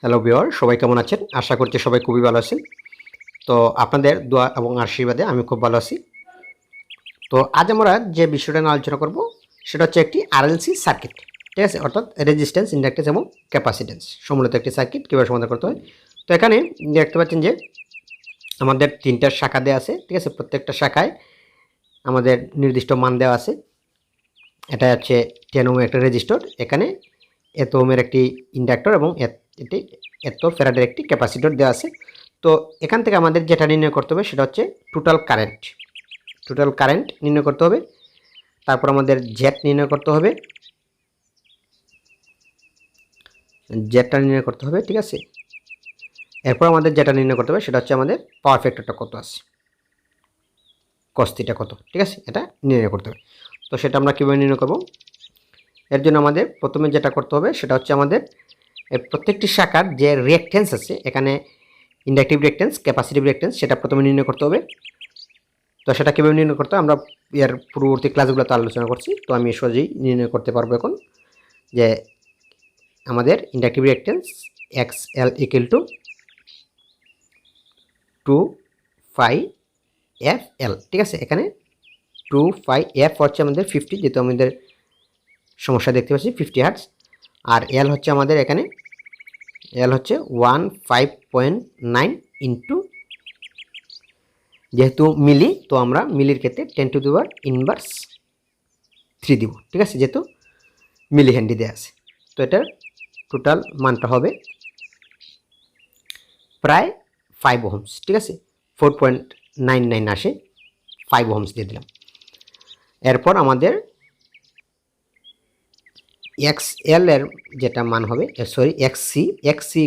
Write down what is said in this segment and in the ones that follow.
Hello viewer, সবাই কেমন আছেন? আশা করছি সবাই খুবই ভালো আছেন। তো আপনাদের দোয়া এবং আশীর্বাদে আমি খুব ভালো আছি। তো আজ আমরা যে বিষয়টা নিয়ে আলোচনা করব সেটা হচ্ছে একটি আরএলসি সার্কিট, ঠিক আছে? অর্থাৎ রেজিস্ট্যান্স, ইন্ডাকট্যান্স এবং ক্যাপাসিট্যান্স সম্বলিত একটি সার্কিট কীভাবে সমাধান করতে হয়। তো এখানে দেখতে পাচ্ছেন যে আমাদের তিনটা শাখা দেওয়া আছে, ঠিক আছে? প্রত্যেকটা শাখায় আমাদের নির্দিষ্ট মান দেওয়া আছে। এটা হচ্ছে 10 ওহমের একটা রেজিস্টর, এখানে এত ওহমের একটি ইন্ডাক্টর এবং এটি এত ফ্যারাডের একটি ক্যাপাসিটর দেওয়া আছে। তো এখান থেকে আমাদের যেটা নির্ণয় করতে হবে সেটা হচ্ছে টোটাল কারেন্ট নির্ণয় করতে হবে। তারপর আমাদের জেট নির্ণয় করতে হবে, জেটটা নির্ণয় করতে হবে, ঠিক আছে? এরপর আমাদের যেটা নির্ণয় করতে হবে সেটা হচ্ছে আমাদের পাওয়ার ফ্যাক্টরটা কত আছে, কস থিটা কত, ঠিক আছে? এটা নির্ণয় করতে হবে। তো সেটা আমরা কীভাবে নির্ণয় করব? এর জন্য আমাদের প্রথমে যেটা করতে হবে সেটা হচ্ছে আমাদের প্রত্যেকটি শাখার যে রিঅ্যাকট্যান্স আছে, এখানে ইন্ডাকটিভ রিঅ্যাকট্যান্স, ক্যাপাসিটিভ রিঅ্যাকট্যান্স, সেটা প্রথমে নির্ণয় করতে হবে। তো সেটা কীভাবে নির্ণয় করতে হবে আমরা এর পূর্ববর্তী ক্লাসগুলোতে আলোচনা করছি। তো আমি সহজেই নির্ণয় করতে পারবো এখন যে আমাদের inductive reactance X L equal to 2πf/L, ঠিক আছে? এখানে 2πf হচ্ছে আমাদের 50, যেহেতু আমাদের সমস্যা দেখতে পাচ্ছি 50 হার্টজ, আর এল হচ্ছে আমাদের এখানে এল হচ্ছে 15.9 ইন্টু, যেহেতু মিলি তো আমরা মিলির ক্ষেত্রে 10⁻³ দিব, ঠিক আছে? যেহেতু মিলি হ্যান্ডি দেওয়া আছে। তো এটার টোটাল মানটা হবে প্রায় 5 ওহমস, ঠিক আছে? 4.99 আসে, 5 ওহমস দিয়ে দিলাম। এরপর আমাদের XL এর যেটা মান হবে, XC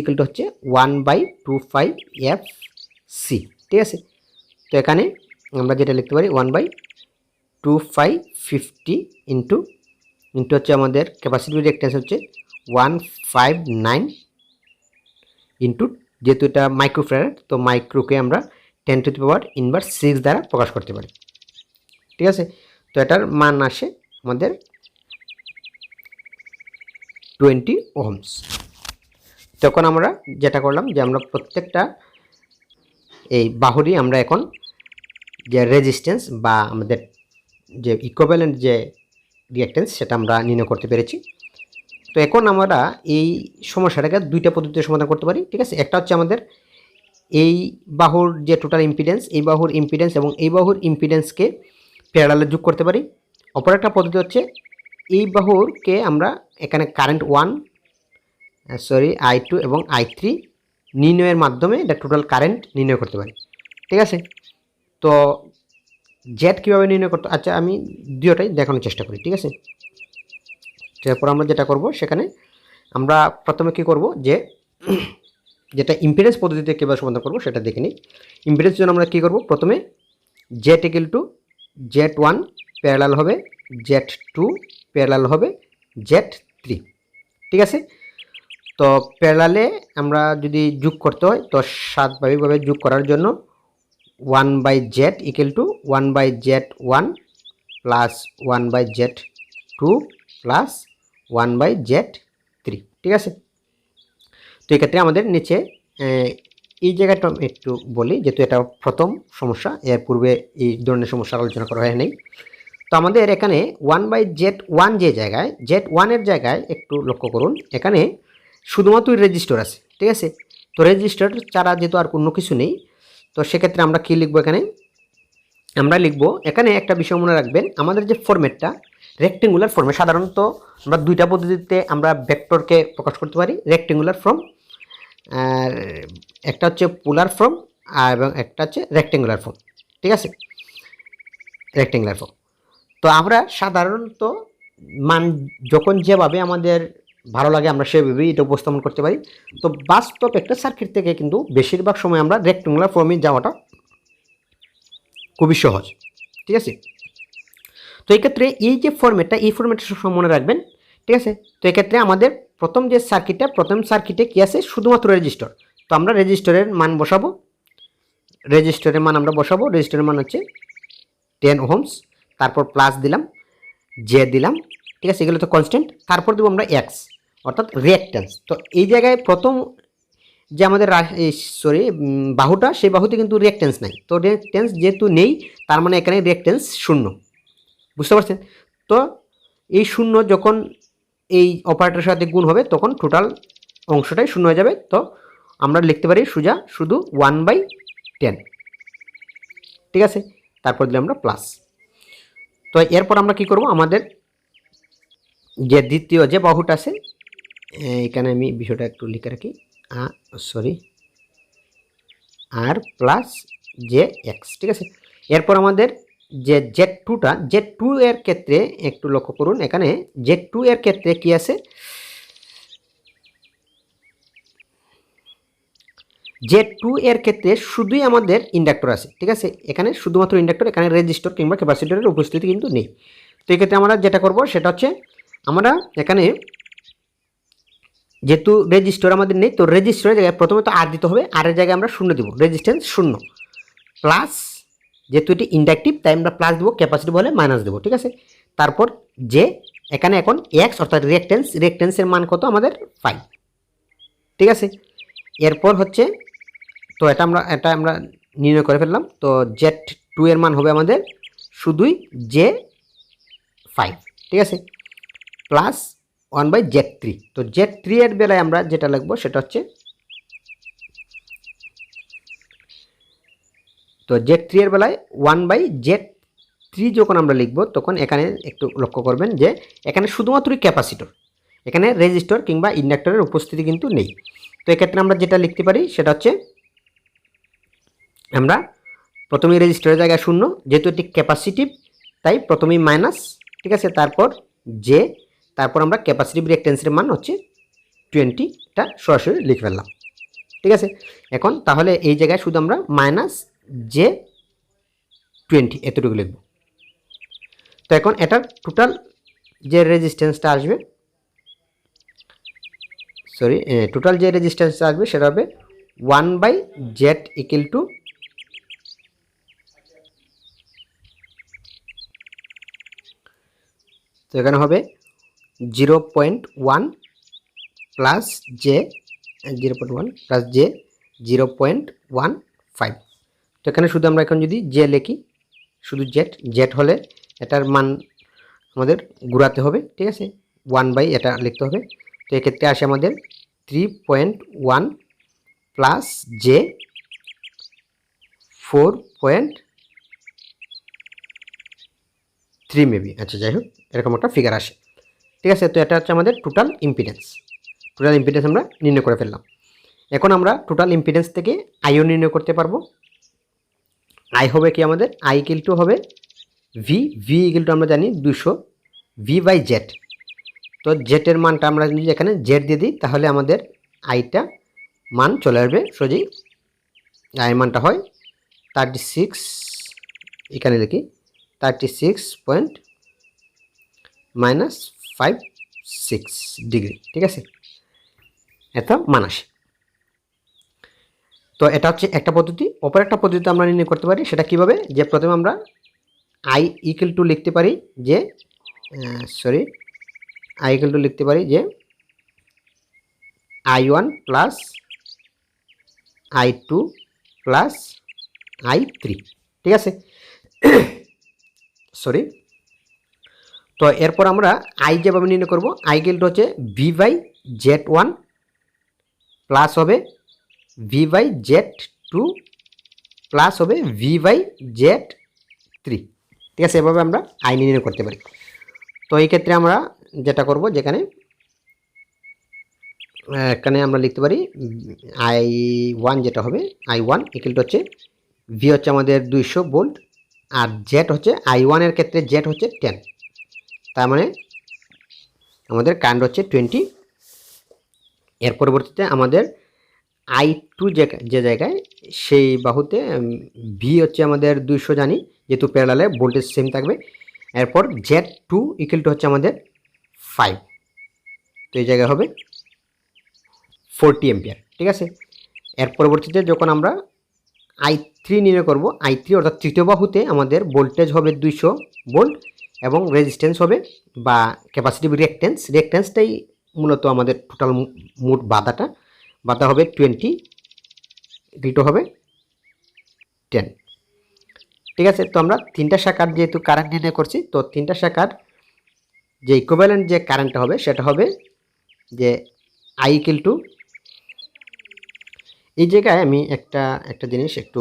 ইকুয়াল টু হচ্ছে 1/2πfc, ঠিক আছে? তো এখানে আমরা যেটা লিখতে পারি 1/2π50 ইন্টু হচ্ছে আমাদের ক্যাপাসিটিভ রিঅ্যাকট্যান্স হচ্ছে 159 ইন্টু, যেহেতু এটা মাইক্রোফ্যারাড তো মাইক্রোকে আমরা 10⁻⁶ দ্বারা প্রকাশ করতে পারি, ঠিক আছে? তো এটার মান আসে আমাদের 20 ওহমস। তখন আমরা যেটা করলাম যে আমরা প্রত্যেকটা এই বাহুরই আমরা এখন যে রেজিস্ট্যান্স বা আমাদের যে ইকুইভ্যালেন্ট যে রিঅ্যাকট্যান্স সেটা আমরা নির্ণয় করতে পেরেছি। তো এখন আমরা এই সমস্যাটাকে দুইটা পদ্ধতিতে সমাধান করতে পারি, ঠিক আছে? একটা হচ্ছে আমাদের এই বাহুর যে টোটাল ইম্পিডেন্স, এই বাহুর ইম্পিডেন্স এবং এই বাহুর ইম্পিডেন্সকে প্যারালালে যোগ করতে পারি। অপর একটা পদ্ধতি হচ্ছে এই বাহুরকে আমরা এখানে কারেন্ট I2 এবং I3 নির্ণয়ের মাধ্যমে এটা টোটাল কারেন্ট নির্ণয় করতে পারি, ঠিক আছে? তো জেট কীভাবে নির্ণয় করতে, আচ্ছা আমি দুটোটাই দেখানোর চেষ্টা করি, ঠিক আছে? তারপর আমরা যেটা করব সেখানে আমরা প্রথমে কী করব যে যেটা ইম্পিডেন্স পদ্ধতিতে কীভাবে সমাধান করব সেটা দেখে নিই। ইম্পিডেন্সের জন্য আমরা কী করব, প্রথমে jet equal to Z1 parallel হবে Z2 প্যারালাল হবে Z3, ঠিক আছে? তো প্যারালালে আমরা যদি যোগ করতে হয় তো স্বাভাবিকভাবে যোগ করার জন্য 1/z equal to 1/z1 plus 1/z2 plus 1/z3, ঠিক আছে? তো এক্ষেত্রে আমাদের নিচে এই জায়গাটা একটু বলি, যেহেতু এটা প্রথম সমস্যা, এর পূর্বে এই ধরনের সমস্যা আলোচনা করা হয় নাই। তো আমাদের এখানে 1/z1 যে জায়গায়, z1 এর জায়গায় একটু লক্ষ্য করুন, এখানে শুধুমাত্র রেজিস্টার আছে, ঠিক আছে? তো রেজিস্টার ছাড়া যেহেতু আর কোনো কিছু নেই, তো সেক্ষেত্রে আমরা কী লিখবো, এখানে আমরা লিখবো, এখানে একটা বিষয় মনে রাখবেন, আমাদের যে ফরম্যাটটা রেক্টেঙ্গুলার ফর্মে, সাধারণত আমরা দুইটা পদ্ধতিতে আমরা ভেক্টরকে প্রকাশ করতে পারি, রেক্টেঙ্গুলার ফর্ম, আর একটা হচ্ছে পোলার ফর্ম এবং একটা হচ্ছে রেক্টেঙ্গুলার ফর্ম, ঠিক আছে? Rectangular form. তো আমরা সাধারণত মান যখন যেভাবে আমাদের ভালো লাগে আমরা সেভাবেই এটা উপস্থাপন করতে পারি। তো বাস্তব একটা সার্কিট থেকে কিন্তু বেশিরভাগ সময় আমরা রেক্টেঙ্গুলার ফর্মে যাওয়াটা খুবই সহজ, ঠিক আছে? তো এক্ষেত্রে এই যে ফর্মেটটা, এই ফর্মেটটা সব মনে রাখবেন, ঠিক আছে? তো এক্ষেত্রে আমাদের প্রথম সার্কিটে কী আছে, শুধুমাত্র রেজিস্টার। তো আমরা রেজিস্টারের মান বসাবো, রেজিস্টারের মান হচ্ছে 10 ওহমস, তারপর প্লাস দিলাম, জে দিলাম, ঠিক আছে? এগুলো তো কনস্ট্যান্ট। তারপর দেবো আমরা এক্স, অর্থাৎ রিঅ্যাকট্যান্স। তো এই জায়গায় প্রথম যে আমাদের বাহুটা, সেই বাহুতে কিন্তু রিঅ্যাকট্যান্স নাই। তো রিঅ্যাকট্যান্স যেহেতু নেই, তার মানে এখানে রিঅ্যাকট্যান্স শূন্য। বুঝতে পারছেন? তো এই শূন্য যখন এই অপারেটরের সাথে গুণ হবে তখন টোটাল অংশটাই শূন্য হয়ে যাবে। তো আমরা লিখতে পারি সোজা শুধু 1/10। ঠিক আছে, তারপর দিলে আমরা প্লাস। তো এরপর আমরা কি করব, আমাদের যে দ্বিতীয় যে বাহুটা আছে, এখানে আমি বিষয়টা একটু লিখে রাখি, আর প্লাস জে এক্স। ঠিক আছে, এরপর আমাদের যে Z2 এর ক্ষেত্রে একটু লক্ষ্য করুন, এখানে Z2 এর ক্ষেত্রে কি আছে, Z2 এর ক্ষেত্রে শুধুই আমাদের ইন্ডাক্টর আছে। ঠিক আছে, এখানে শুধুমাত্র ইন্ডাক্টর, এখানে রেজিস্টর কিংবা ক্যাপাসিটরের উপস্থিতি কিন্তু নেই। তো এক্ষেত্রে আমরা যেটা করব সেটা হচ্ছে, আমরা এখানে যেহেতু রেজিস্টর আমাদের নেই, তো রেজিস্টরের জায়গায় প্রথমে তো আর দিতে হবে, আর এর জায়গায় আমরা শূন্য দিব, রেজিস্ট্যান্স শূন্য, প্লাস যেহেতু এটি ইন্ডাকটিভ তাই আমরা প্লাস দেবো, ক্যাপাসিটিভ হলে মাইনাস দেবো। ঠিক আছে, তারপর যে এখানে এখন এক্স অর্থাৎ রিঅ্যাকট্যান্সের মান কত আমাদের 5। ঠিক আছে, এরপর হচ্ছে, তো এটা আমরা নির্ণয় করে ফেললাম। তো Z2 এর মান হবে আমাদের শুধুই J5। ঠিক আছে, প্লাস 1/Z3। তো Z3 এর বেলায় আমরা যেটা লিখবো সেটা হচ্ছে, তো Z3 এর বেলায় 1/Z3 যখন আমরা লিখব তখন এখানে একটু লক্ষ্য করবেন যে এখানে শুধুমাত্রই ক্যাপাসিটর, এখানে রেজিস্টর কিংবা ইন্ডাক্টরের উপস্থিতি কিন্তু নেই। তো এক্ষেত্রে আমরা যেটা লিখতে পারি সেটা হচ্ছে, আমরা প্রথমে রেজিস্টরের জায়গায় শূন্য, যেহেতু এটি ক্যাপাসিটিভ তাই প্রথমেই মাইনাস। ঠিক আছে, তারপর জে, তারপর আমরা ক্যাপাসিটিভ রিঅ্যাকট্যান্সের মান হচ্ছে 20টা সরাসরি লিখে ফেললাম। ঠিক আছে, এখন তাহলে এই জায়গায় শুধু আমরা -J20 এতটুকু লিখব। তো এখন এটার টোটাল যে রেজিস্ট্যান্সটা আসবে, টোটাল যে রেজিস্ট্যান্সটা আসবে সেটা হবে 1/Z ইকুয়াল টু, তো এখানে হবে 0.1 প্লাস জে 0.1 প্লাস জে 0.15। তো এখানে শুধু আমরা এখন যদি জে লিখি, শুধু জেড হলে এটার মান আমাদের ঘুরাতে হবে। ঠিক আছে, 1/, এটা লিখতে হবে। তো এক্ষেত্রে আসে আমাদের 3.1 প্লাস জে 4.3 মেবি, আচ্ছা যাই হোক এরকম একটা ফিগার আসে। ঠিক আছে, তো এটা হচ্ছে আমাদের টোটাল ইম্পিডেন্স। আমরা নির্ণয় করে ফেললাম। এখন আমরা টোটাল ইম্পিডেন্স থেকে আইও নির্ণয় করতে পারবো। আই হবে কি আমাদের, আই ইকুয়াল টু হবে ভি ইকুয়াল টু আমরা জানি 200 V/Z। তো জেটের মানটা আমরা যদি এখানে জেড দিয়ে দিই তাহলে আমাদের আইটা মান চলে আসবে সোজাই। আই মানটা হয় 36, এখানে লিখি 36.-56 ডিগ্রি। ঠিক আছে, এত মান আসে। তো এটা হচ্ছে একটা পদ্ধতি। অপর একটা পদ্ধতি আমরা নির্ণয় করতে পারি, সেটা কিভাবে, যে প্রথমে আমরা আই ইকুয়াল টু লিখতে পারি যে I1 plus I2 plus I3। ঠিক আছে, তো এরপর আমরা আই যেভাবে নির্ণয় করব, আই ইকুয়াল টু হচ্ছে V/Z1 প্লাস হবে V/Z2 প্লাস হবে V/Z3। ঠিক আছে, এভাবে আমরা আই নির্ণয় করতে পারি। তো এই ক্ষেত্রে আমরা যেটা করব, যেখানে এখানে আমরা লিখতে পারি I1, যেটা হবে I1 ইকুয়াল টু হচ্ছে ভি হচ্ছে আমাদের 200 ভোল্ট, আর জেড হচ্ছে I1 এর ক্ষেত্রে জেড হচ্ছে 10, তার মানে আমাদের কারেন্ট হচ্ছে 20। এর পরবর্তীতে আমাদের I2 যে জায়গায়, সেই বাহুতে ভি হচ্ছে আমাদের 200 জানি, যেহেতু প্যারালালে ভোল্টেজ সেম থাকবে। এরপর Z2 ইকুয়াল টু হচ্ছে আমাদের 5, তো এই জায়গায় হবে 40 অ্যাম্পিয়ার। ঠিক আছে, এর পরবর্তীতে যখন আমরা I3 নির্ণয় করব, I3 অর্থাৎ তৃতীয় বাহুতে আমাদের ভোল্টেজ হবে 200 ভোল্ট এবং রেজিস্ট্যান্স হবে বা ক্যাপাসিটিভ রিঅ্যাকট্যান্সটাই মূলত আমাদের টোটাল মোট বাধাটা, বাতা হবে 20 ইকুয়াল টু হবে 10। ঠিক আছে, তো আমরা তিনটা শাখার যেহেতু কারেন্ট নির্ণয় করছি, তো তিনটা শাখার যে ইকুইভ্যালেন্ট যে কারেন্টটা হবে সেটা হবে যে আই ইকুয়াল টু, এই জায়গায় আমি একটা জিনিস একটু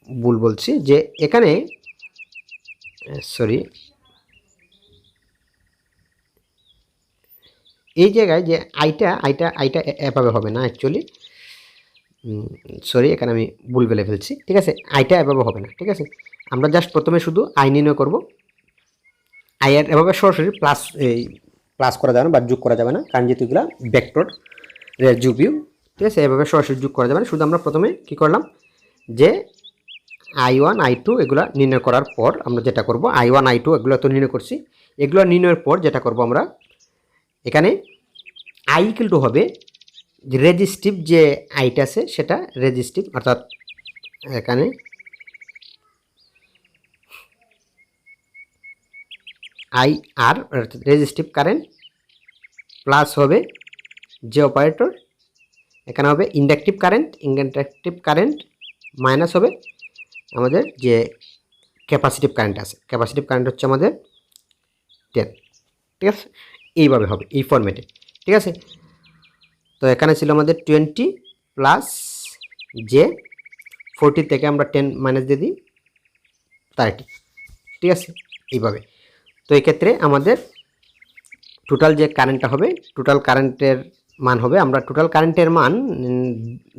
ভুল বলছি, যে এখানে সরি, এই জায়গায় যে আইটা এভাবে হবে না অ্যাকচুয়ালি, সরি, এখানে আমি ভুল বলে ফেলছি। ঠিক আছে, আইটা এভাবে হবে না। ঠিক আছে, আমরা জাস্ট প্রথমে শুধু আই নির্ণয় করব। আই এর এভাবে সরাসরি প্লাস করা যাবে না বা যোগ করা যাবে না, কারণ যেহেতু এগুলো ভেক্টর যোগবিয়োগ। ঠিক আছে, এভাবে সরাসরি যোগ করা যাবে না। শুধু আমরা প্রথমে কি করলাম, যে I1 I2 এগুলো নির্ণয় করার পর আমরা যেটা করব, I1 I2 এগুলো তো নির্ণয় করছি, এগুলো নির্ণয়ের পর যেটা করব আমরা এখানে আই ইকুয়াল টু হবে রেজিস্টিভ যে আইটা আছে সেটা রেজিস্টিভ, অর্থাৎ এখানে আই আর রেজিস্টিভ কারেন্ট প্লাস হবে যে অপারেটর, এখানে হবে ইন্ডাকটিভ কারেন্ট মাইনাস হবে আমাদের যে ক্যাপাসিটিভ কারেন্ট আছে, ক্যাপাসিটিভ কারেন্ট হচ্ছে আমাদের 10। ঠিক আছে, এইভাবে হবে এই ফরম্যাটে। ঠিক আছে, তো এখানে ছিল আমাদের 20 প্লাস যে 40 থেকে আমরা 10 মাইনাস দিয়ে দিই 30। ঠিক আছে, এইভাবে। তো এই ক্ষেত্রে আমাদের টোটাল যে কারেন্টটা হবে, টোটাল কারেন্টের মান হবে, আমরা টোটাল কারেন্টের মান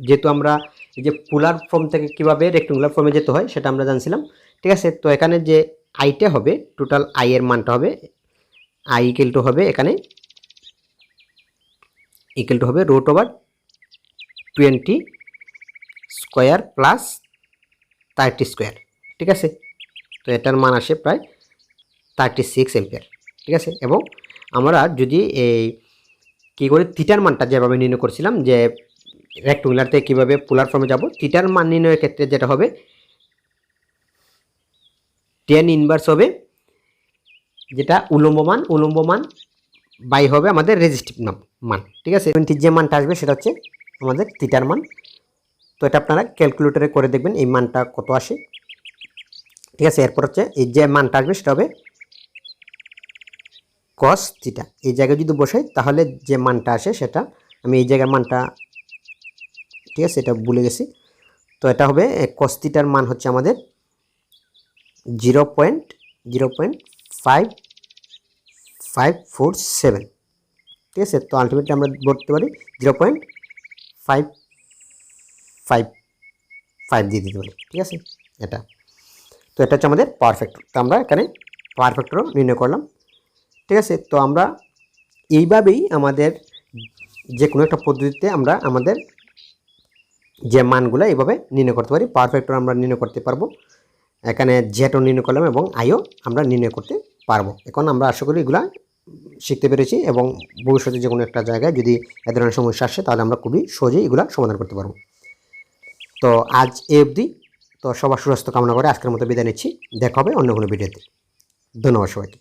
যেহেতু আমরা এই যে পোলার ফর্ম থেকে কীভাবে রেক্টেঙ্গুলার ফর্মে যেতে হয় সেটা আমরা জানছিলাম। ঠিক আছে, তো এখানে যে আইটা হবে, টোটাল আই এর মানটা হবে আই ইকুয়াল টু হবে এখানে ইকুয়াল টু হবে √20 স্কোয়ার প্লাস 30 স্কোয়ার। ঠিক আছে, তো এটার মান আসে প্রায় 36 এম্পিয়ার। ঠিক আছে, এবং আমরা যদি এই কী করে থিটার মানটা যেভাবে নির্ণয় করছিলাম, যে রেক্টেঙ্গুলার থেকে কীভাবে পোলার ফর্মে যাব, থিটার মান নির্ণয়ের ক্ষেত্রে যেটা হবে 10 ইনভার্স হবে যেটা উলম্ব মান বাই হবে আমাদের রেজিস্টিভ মান। ঠিক আছে, 20 যে মানটা আসবে সেটা হচ্ছে আমাদের থিটার মান। তো এটা আপনারা ক্যালকুলেটরে করে দেখবেন এই মানটা কত আসে। ঠিক আছে, এরপর হচ্ছে এই যে মানটা আসবে সেটা হবে কস থিটা। এই জায়গায় যদি বসাই তাহলে যে মানটা আসে সেটা, আমি এই জায়গার মানটা, ঠিক আছে, এটা ভুলে গেছি, তো এটা হবে কস থিটার মান হচ্ছে আমাদের 0.0547। ঠিক আছে, তো আলটিমেটলি আমরা বলতে পারি 0.555 দিয়ে দিতে পারি। ঠিক আছে, এটা তো এটা হচ্ছে আমাদের পাওয়ার ফ্যাক্টর। তো আমরা এখানে পাওয়ার ফ্যাক্টরও নির্ণয় করলাম। ঠিক আছে, তো আমরা এইভাবেই আমাদের যে কোনো একটা পদ্ধতিতে আমরা আমাদের যে মানগুলো এইভাবে নির্ণয় করতে পারি। পাওয়ার ফ্যাক্টর আমরা নির্ণয় করতে পারবো, এখানে জেটও নির্ণয় করলাম এবং আইও আমরা নির্ণয় করতে পারবো। এখন আমরা আশা করি এগুলা শিখতে পেরেছি এবং ভবিষ্যতে যে কোনো একটা জায়গায় যদি এ ধরনের সমস্যা আসে তাহলে আমরা খুবই সহজেই এগুলা সমাধান করতে পারবো। তো আজ এই অবধি। তো সবার সুস্বাস্থ্য কামনা করে আজকের মতো বিদায় নিচ্ছি। দেখা হবে অন্য কোনো ভিডিওতে। ধন্যবাদ সবাইকে।